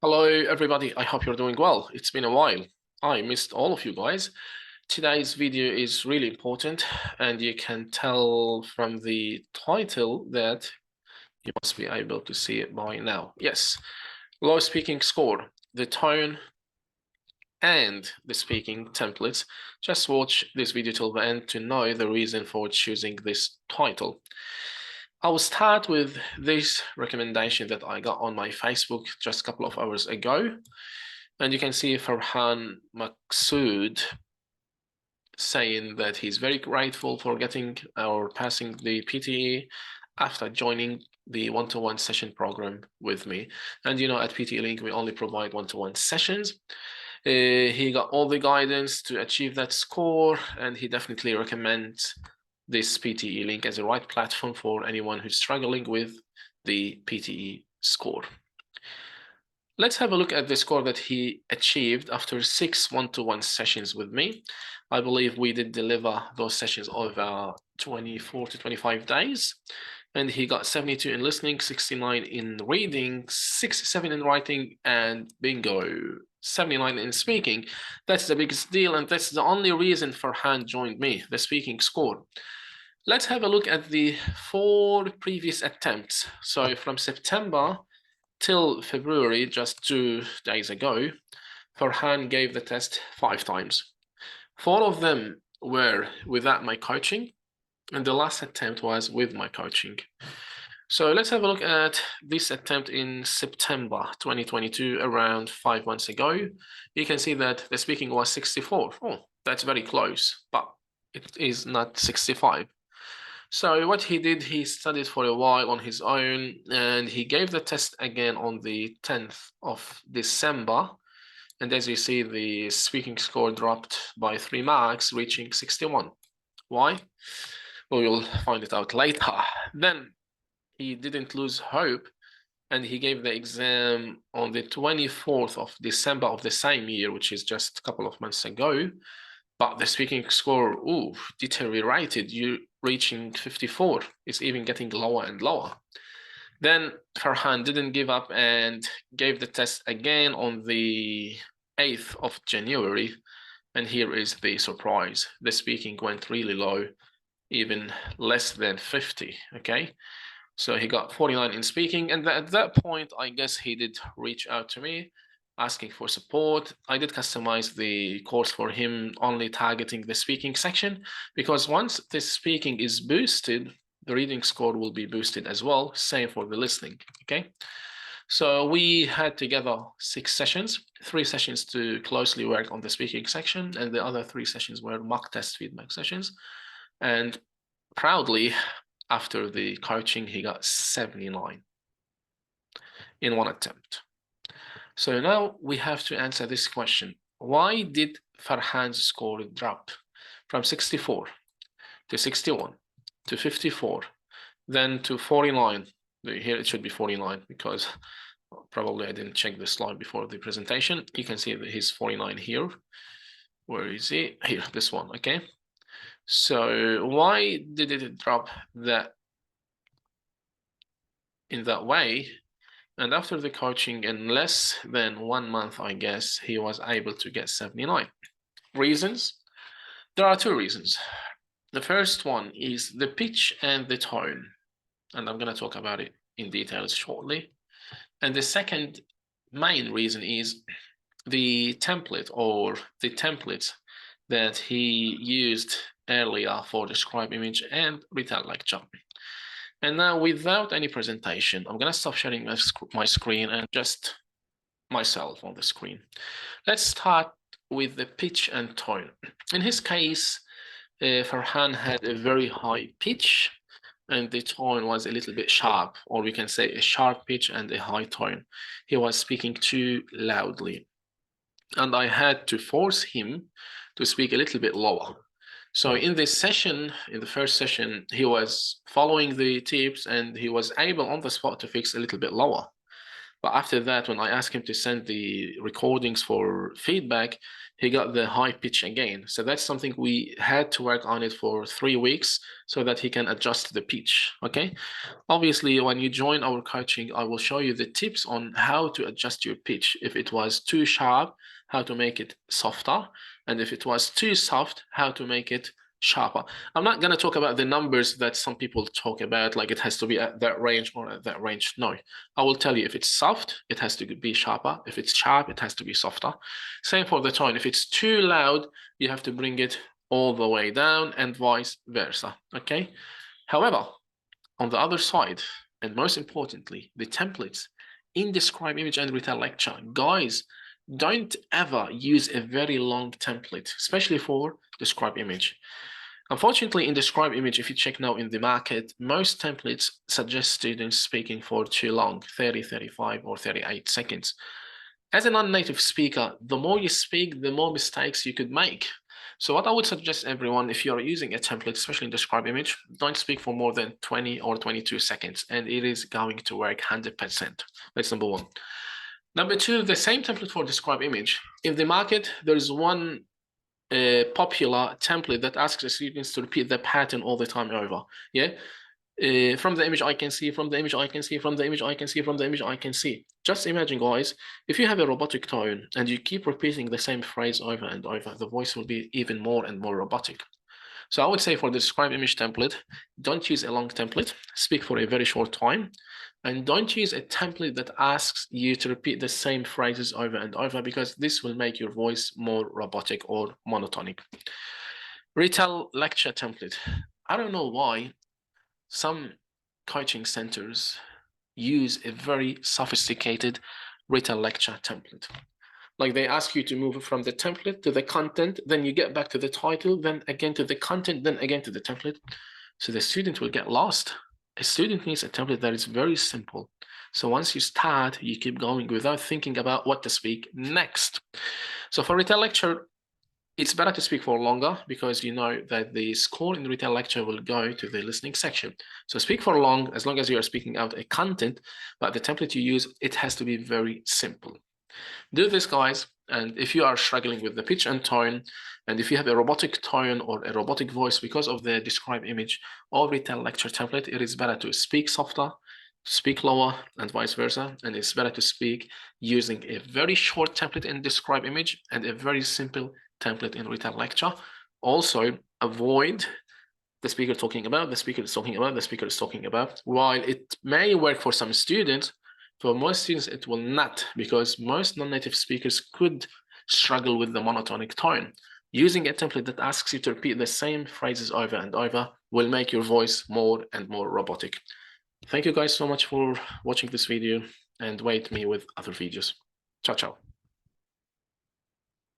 Hello, everybody. I hope you're doing well. It's been a while. I missed all of you guys. Today's video is really important, and you can tell from the title that you must be able to see it by now. Yes, low speaking score, the tone, and the speaking templates. Just watch this video till the end to know the reason for choosing this title. I will start with this recommendation that I got on my Facebook just a couple of hours ago. And you can see Farhan Maqsood saying that he's very grateful for getting or passing the PTE after joining the one-to-one session program with me. And at PTE Link, we only provide one-to-one sessions. He got all the guidance to achieve that score, and he definitely recommends this PTE Link as a right platform for anyone who's struggling with the PTE score. Let's have a look at the score that he achieved after 6 one-to-one sessions with me. I believe we did deliver those sessions over 24 to 25 days. And he got 72 in listening, 69 in reading, 67 in writing, and bingo, 79 in speaking. That's the biggest deal, and that's the only reason Farhan joined me, the speaking score. Let's have a look at the 4 previous attempts. So from September till February, just 2 days ago, Farhan gave the test 5 times. 4 of them were without my coaching, and the last attempt was with my coaching. So let's have a look at this attempt in September 2022, around 5 months ago. You can see that the speaking was 64. Oh, that's very close, but it is not 65. So what he did, he studied for a while on his own, and he gave the test again on the 10th of December. And as you see, the speaking score dropped by 3 marks, reaching 61. Why? We will find it out later. Then he didn't lose hope, and he gave the exam on the 24th of December of the same year, which is just a couple of months ago. But the speaking score, deteriorated. You reaching 54. It's even getting lower and lower. Then Farhan didn't give up and gave the test again on the 8th of January. And here is the surprise. The speaking went really low, even less than 50, okay? So he got 49 in speaking. And at that point, I guess he did reach out to me asking for support. I did customize the course for him, only targeting the speaking section, because once the speaking is boosted, the reading score will be boosted as well. Same for the listening, okay? So we had together 6 sessions, 3 sessions to closely work on the speaking section, and the other 3 sessions were mock test feedback sessions. And proudly, after the coaching, he got 79 in one attempt. So now we have to answer this question. Why did Farhan's score drop from 64 to 61 to 54, then to 49? Here it should be 49 because probably I didn't check the slide before the presentation. You can see that he's 49 here. Where is he? Here, this one, okay? So why did it drop that in that way? And after the coaching, in less than 1 month, I guess, he was able to get 79. Reasons? There are 2 reasons. The first one is the pitch and the tone. And I'm going to talk about it in details shortly. And the second main reason is the template or the templates that he used earlier for describe image and retell like job. And now without any presentation, I'm going to stop sharing my screen and just myself on the screen. Let's start with the pitch and tone. In his case, Farhan had a very high pitch and the tone was a little bit sharp, or we can say a sharp pitch and a high tone. He was speaking too loudly. And I had to force him to speak a little bit lower. So in this session, in the first session, he was following the tips and he was able on the spot to fix a little bit lower. But after that, when I asked him to send the recordings for feedback, he got the high pitch again. So that's something we had to work on it for 3 weeks so that he can adjust the pitch. Okay. Obviously, when you join our coaching, I will show you the tips on how to adjust your pitch. If it was too sharp, how to make it softer. And if it was too soft, how to make it sharper. I'm not going to talk about the numbers that some people talk about, like it has to be at that range or at that range. No, I will tell you if it's soft, it has to be sharper. If it's sharp, it has to be softer. Same for the tone. If it's too loud, you have to bring it all the way down and vice versa. Okay. However, on the other side, and most importantly, the templates in Describe Image and Retell Lecture. Guys, don't ever use a very long template, especially for Describe Image. Unfortunately, in Describe Image, if you check now in the market, most templates suggest students speaking for too long, 30, 35, or 38 seconds. As a non-native speaker, the more you speak, the more mistakes you could make. So what I would suggest everyone, if you're using a template, especially in Describe Image, don't speak for more than 20 or 22 seconds, and it is going to work 100%. That's number one. Number two, the same template for Describe Image. In the market, there's one popular template that asks the students to repeat the pattern all the time over. Yeah. From the image I can see, from the image I can see, from the image I can see, from the image I can see. Just imagine, guys, if you have a robotic tone and you keep repeating the same phrase over and over, the voice will be even more and more robotic. So I would say for the Describe Image template, don't use a long template, speak for a very short time, and don't use a template that asks you to repeat the same phrases over and over, because this will make your voice more robotic or monotonic. Retell Lecture template. I don't know why some coaching centers use a very sophisticated Retell Lecture template. Like they ask you to move from the template to the content, then you get back to the title, then again to the content, then again to the template. So the student will get lost. A student needs a template that is very simple. So once you start, you keep going without thinking about what to speak next. So for Retell Lecture, it's better to speak for longer because you know that the score in the Retell Lecture will go to the listening section. So speak for long as you are speaking out a content, but the template you use, it has to be very simple. Do this, guys, and if you are struggling with the pitch and tone, and if you have a robotic tone or a robotic voice because of the Describe Image or Retell Lecture template, it is better to speak softer, speak lower, and vice versa, and it's better to speak using a very short template in Describe Image and a very simple template in Retell Lecture. Also, avoid the speaker talking about, the speaker is talking about, the speaker is talking about. While it may work for some students, for most students, it will not, because most non-native speakers could struggle with the monotonic tone. Using a template that asks you to repeat the same phrases over and over will make your voice more and more robotic. Thank you guys so much for watching this video, and wait me with other videos. Ciao, ciao.